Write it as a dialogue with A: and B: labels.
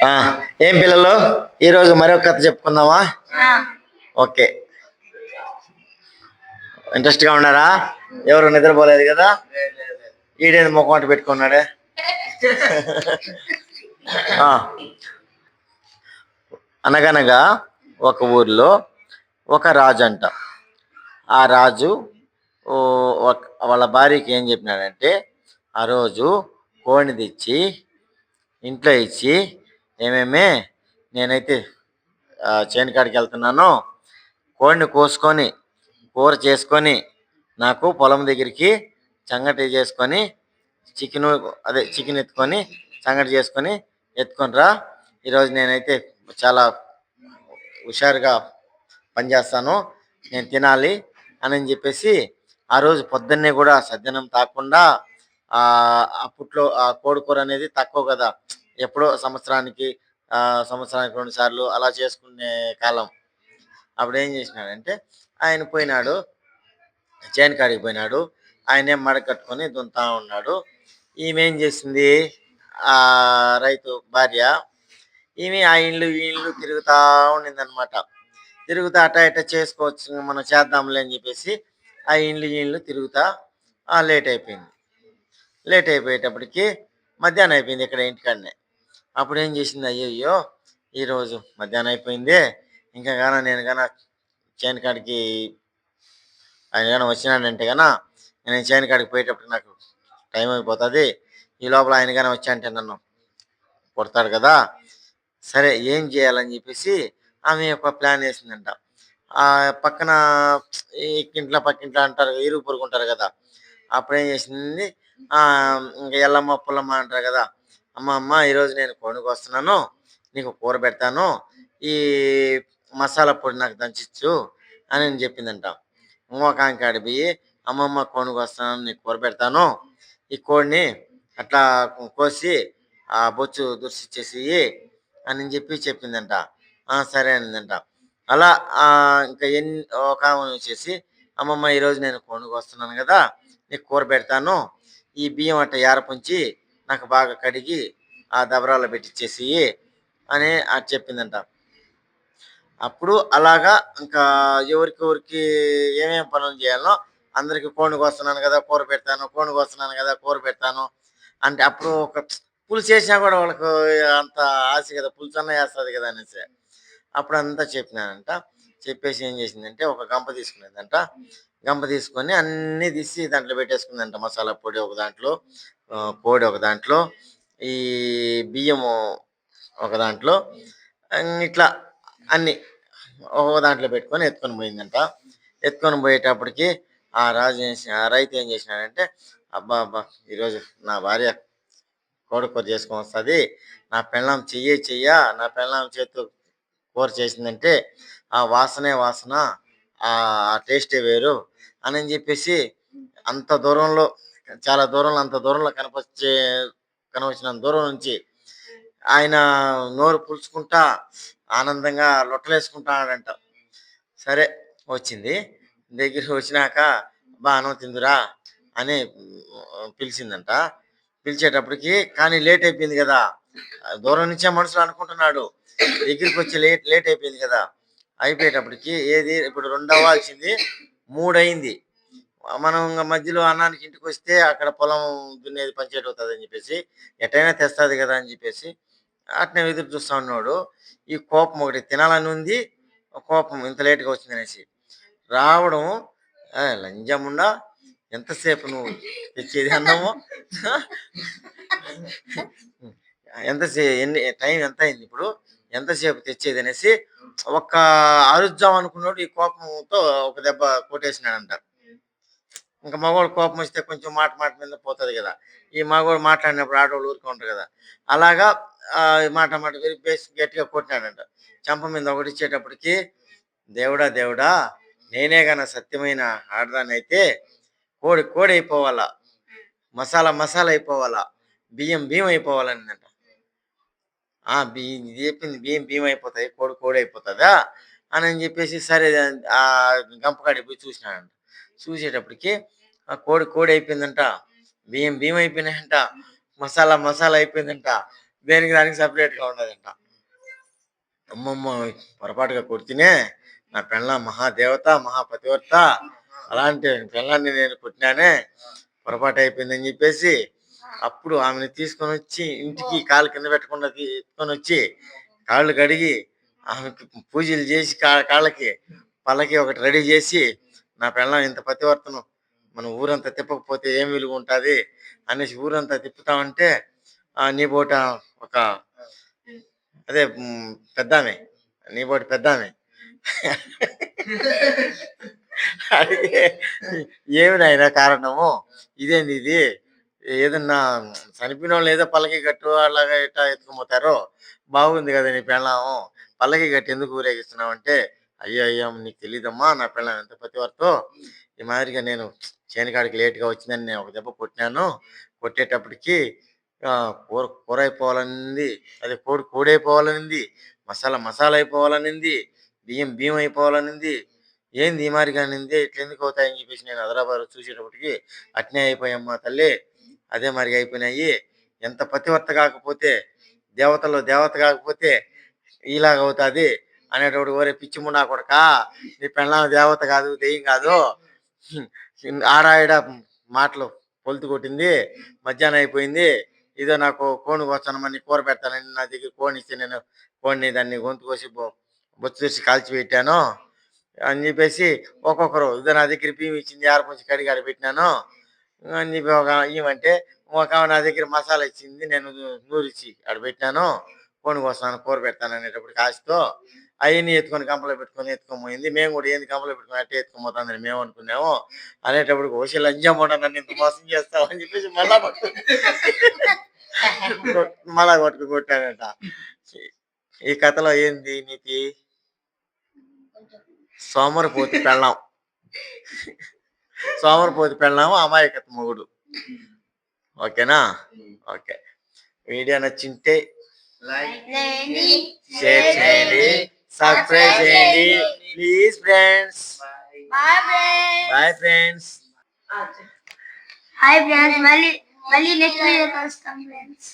A: ఆ, ఏం పిల్లలు ఈరోజు మరొక కథ చెప్పుకుందామా? ఓకే, ఇంట్రెస్ట్ గా ఉన్నారా? ఎవరు నిద్రపోలేదు కదా? ఈడేది ముఖమాట పెట్టుకున్నాడే. ఆ, అనగనగా ఒక ఊర్లో ఒక రాజు అంట. ఆ రాజు ఓ వాళ్ళ భార్యకి ఏం చెప్పినాడంటే, ఆ రోజు కోడిని తెచ్చి ఇంట్లో ఇచ్చి, ఏమేమే నేనైతే చేను కాడికి వెళ్తున్నాను, కోడిని కోసుకొని కూర చేసుకొని నాకు పొలం దగ్గరికి సంగటి చేసుకొని చికెన్ ఎత్తుకొని సంగటి చేసుకొని ఎత్తుకొని రా. ఈరోజు నేనైతే చాలా హుషారుగా పనిచేస్తాను, నేను తినాలి అని చెప్పేసి ఆ రోజు పొద్దున్నే కూడా సద్దనం తాకుండా అప్పట్లో ఆ కోడి కూర అనేది తక్కువ కదా, ఎప్పుడో సంవత్సరానికి 2 సార్లు అలా చేసుకునే కాలం. అప్పుడు ఏం చేసినాడంటే, ఆయన పోయినాడు, చేను కాడికి పోయినాడు. ఆయన ఏం మడ కట్టుకొని దున్నుతా ఉన్నాడు. ఈమె ఏం చేసింది, ఆ రైతు భార్య, ఈమె ఆ ఇల్లు ఈ ఇల్లు తిరుగుతూ ఉండింది అనమాట. తిరుగుతా అట్ట ఇట్ట చేసుకోవచ్చు, మనం చేద్దాంలే అని చెప్పేసి ఆ ఇల్లు తిరుగుతా లేట్ అయిపోయింది. లేట్ అయిపోయేటప్పటికి మధ్యాహ్నం అయిపోయింది ఇక్కడ ఇంటికాడనే. అప్పుడు ఏం చేసింది, అయ్యో ఈరోజు మధ్యాహ్నం అయిపోయింది, ఇంకా నేను చేను కాడికి ఆయన వచ్చినాడంటే నేను చేను కాడికి పోయేటప్పుడు నాకు టైం అయిపోతుంది, ఈ లోపల ఆయన వచ్చా అంటే నన్ను కొడతాడు కదా, సరే ఏం చేయాలని చెప్పేసి ఆమె ఒక ప్లాన్ వేసిందంట. ఆ పక్కన పక్కింట్లో అంటారు, ఇరుగు పొరుగు ఉంటారు కదా. అప్పుడు ఏం చేసింది, ఇంకా ఎల్లమ్మ పుల్లమ్మ అంటారు కదా, అమ్మ ఈరోజు నేను కోడికి వస్తున్నాను, నీకు కూర పెడతాను, ఈ మసాలా పొడి నాకు దంచిచ్చు అని చెప్పిందంట. ఇంకొక కాడి పోయి, అమ్మమ్మ కోడికి వస్తున్నాను, నీకు కూర పెడతాను, ఈ కోడిని అట్లా కోసి ఆ బొచ్చు దుర్సిచ్చేసి అని చెప్పిందంట. సరే అనిందంట. అలా ఇంకా ఒక వచ్చేసి, అమ్మమ్మ ఈరోజు నేను కోడికి వస్తున్నాను కదా, నీకు కూర పెడతాను, ఈ బియ్యం అట్ట ఏరపుంచి నాకు బాగా కడిగి ఆ దబరాలో పెట్టించేసి అని చెప్పిందంట. అప్పుడు అలాగా ఇంకా ఎవరికి ఏమేమి పనులు చేయాలో అందరికి, కోడికి వస్తున్నాను కదా కూర పెడతాను, కోడికి వస్తున్నాను కదా కూర పెడతాను అంటే, అప్పుడు ఒక పులుసు వేసినా కూడా వాళ్ళకు అంత ఆశ కదా, పులుసు అన్న వేస్తుంది కదా అనేసి అప్పుడు అంతా చెప్పినానంట. చెప్పేసి ఏం చేసిందంటే, ఒక గంప తీసుకునేదంట. గంప తీసుకొని అన్నీ తీసి దాంట్లో పెట్టేసుకుందంట. మసాలా పొడి ఒక దాంట్లో, కోడి ఒక దాంట్లో, ఈ బియ్యము ఒక దాంట్లో, ఇట్లా అన్ని ఒక దాంట్లో పెట్టుకొని ఎత్తుకొని పోయిందంట. ఎత్తుకొని పోయేటప్పటికి ఆ రైతు ఏం చేసినాడంటే, అబ్బా ఈరోజు నా భార్య కోడి కూర చేసుకొని వస్తుంది, నా పెళ్ళాం చెయ్య నా పెళ్ళాం చేతు కూర చేసిందంటే ఆ వాసన, ఆ టేస్టే వేరు అని చెప్పేసి అంత దూరంలో, చాలా దూరంలో, అంత దూరంలో కనవచ్చినంత దూరం నుంచి ఆయన నోరు పులుచుకుంటా ఆనందంగా లొట్టలేసుకుంటాడంట. సరే వచ్చింది, దగ్గరికి వచ్చినాక అన్నం తిందురా అని పిలిచిందంట. పిలిచేటప్పటికి కానీ లేట్ అయిపోయింది కదా, దూరం నుంచే మనుషులు అనుకుంటున్నాడు, దగ్గరికి వచ్చి లేట్ అయిపోయింది కదా. అయిపోయేటప్పటికి ఏది ఇప్పుడు 2 అవ్వాల్సింది 3 అయింది. మనం మధ్యలో అన్నానికి ఇంటికి వస్తే అక్కడ పొలం దున్నేది పంచేట్ అవుతుంది అని చెప్పేసి, ఎటైనా తెస్తుంది కదా అని చెప్పేసి అట్నే ఎదురు చూస్తా ఉన్నాడు. ఈ కోపం ఒకటి తినాలని ఉంది, కోపం ఇంత లేట్గా వచ్చింది అనేసి రావడం. లంజముండా, ఎంతసేపు నువ్వు తెచ్చేది అన్నము, టైం ఎంత అయింది ఇప్పుడు, ఎంతసేపు తెచ్చేది అనేసి ఒక్క అరుద్దాం అనుకున్నాడు. ఈ కోపంతో ఒక దెబ్బ కొట్టేసినాడంట. ఇంకా మగవాడు కోపం వస్తే కొంచెం మాట మీద పోతుంది కదా, ఈ మగవాడు మాట్లాడినప్పుడు ఆడవాళ్ళు ఊరుకుంటారు కదా, అలాగా మాట విరిపేసి గట్టిగా కొట్టినాడంట. చంప మీద ఒకటి ఇచ్చేటప్పటికి, దేవుడా నేనే గన సత్యమైన ఆడదాన్ని అయితే కోడి అయిపోవాలా, మసాలా అయిపోవాలా, బియ్యం అయిపోవాలనిందంట. చెప్పింది బియ్యం అయిపోతాయి, కోడి అయిపోతుందా అని చెప్పేసి సరే ఆ గంపకాడికి పోయి చూసినాడంట. చూసేటప్పటికి ఆ కోడి అయిపోయిందంట, బియ్యం అయిపోయినాయంట, మసాలా అయిపోయిందంట. దేనికి దానికి సపరేట్గా ఉండదంట. అమ్మమ్మ పొరపాటుగా కొడితేనే నా పెళ్ళాం మహాదేవత మహాపతివర్త, అలాంటి పెళ్ళాన్ని నేను కొట్టినానే, పొరపాటు అయిపోయిందని చెప్పేసి అప్పుడు ఆమెను తీసుకొని వచ్చి ఇంటికి కాలు కింద పెట్టకుండా తీసుకొని వచ్చి కాళ్ళు కడిగి ఆమెకి పూజలు చేసి కాళ్ళకి పళ్ళకి ఒకటి రెడీ చేసి, నా పెళ్ళాం ఇంత పతివర్తను మన ఊరంతా తిప్పకపోతే ఏం విలువ ఉంటుంది అనేసి ఊరంతా తిప్పుతామంటే నీ పూట ఒక అదే పెద్దామె, నీ పోటీ పెద్దామె అడిగే ఏమి నాయన కారణము, ఇదేంది ఇది, ఏదన్నా చనిపోయిన వాళ్ళు ఏదో పల్లకి కట్టు అలాగా ఇట్లా ఎత్తుకుపోతారో, బాగుంది కదా నీ పెళ్ళాము, పల్లకి కట్టి ఎందుకు ఊరేగిస్తున్నావు అంటే, అయ్యో అయ్యో నీకు తెలియదమ్మా నా పెళ్ళాం ఎంత ప్రతివర్తో, ఈ మాదిరిగా నేను చేనికాడికి లేట్గా వచ్చిందని నేను ఒక దెబ్బ కొట్టినాను, కొట్టేటప్పటికి కూర కూర అయిపోవాలనింది, అదే కోడి అయిపోవాలనింది, మసాలా మసాలా అయిపోవాలనింది, బియ్యం బియ్యం అయిపోవాలనింది, ఏంది ఈ మాదిరిగా అనింది, ఇట్లా ఎందుకు అవుతాయని చెప్పేసి నేను హైదరాబాద్ చూసేటప్పటికి అట్నే అయిపోయామ్మా తల్లి, అదే మరిగా అయిపోయినాయి, ఎంత పతివర్త కాకపోతే దేవతలో దేవత కాకపోతే ఇలాగ అవుతుంది అనేటప్పుడు, ఓరే పిచ్చి ముండా కొడక, నీ పెళ్ళాం దేవత కాదు దెయ్యం కాదు, ఆడాయిడ మాటలు పొలుతు కొట్టింది, మధ్యాహ్నం అయిపోయింది, ఇదో నాకు కోడిని కోస్తానమని కూర పెడతానని నా దగ్గర కోడిని ఇస్తే నేను కోడిని దాన్ని గొంతు కోసి బొచ్చు తెచ్చి కాల్చి పెట్టాను అని చెప్పేసి, ఒక్కొక్కరు ఇదో నా దగ్గర బియ్యం ఇచ్చింది కొంచెం కడిగి ఆడ పెట్టినాను అని చెప్పి ఒక ఇవ్వంటే, ఒక నా దగ్గర మసాలా ఇచ్చింది నేను నూరిచ్చి ఆడ పెట్టినాను, కోడిని కోస్తాను కూర పెడతాను అనేటప్పుడు కాశతో అవన్నీ ఎత్తుకొని గంపలో పెట్టుకొని ఎత్తుకొని పోయింది, మేము కూడా ఏంది గంపలో పెట్టుకొని అట్టే ఎత్తుకొని పోతుందని మేము అనుకున్నాము, అనేటప్పుడు ఓసి లంజమ్మడా నన్ను ఇంత మోసం చేస్తావు అని చెప్పేసి మళ్ళా కొట్టుకు కొట్టాడట. ఈ కథలో ఏంది నీతి, సోమరిపోతు పెళ్ళాం, సోమరిపోతు పెళ్ళాము అమాయకత్వ మొగుడు. ఓకేనా? ఓకే, వీడియో నచ్చింటే షేర్ చేయండి, సబ్స్క్రైబ్ చేయండి please friends. Bye friends.
B: Hi friends, మళ్ళీ నెక్స్ట్ వీడియో కలుస్తాం ఫ్రెండ్స్.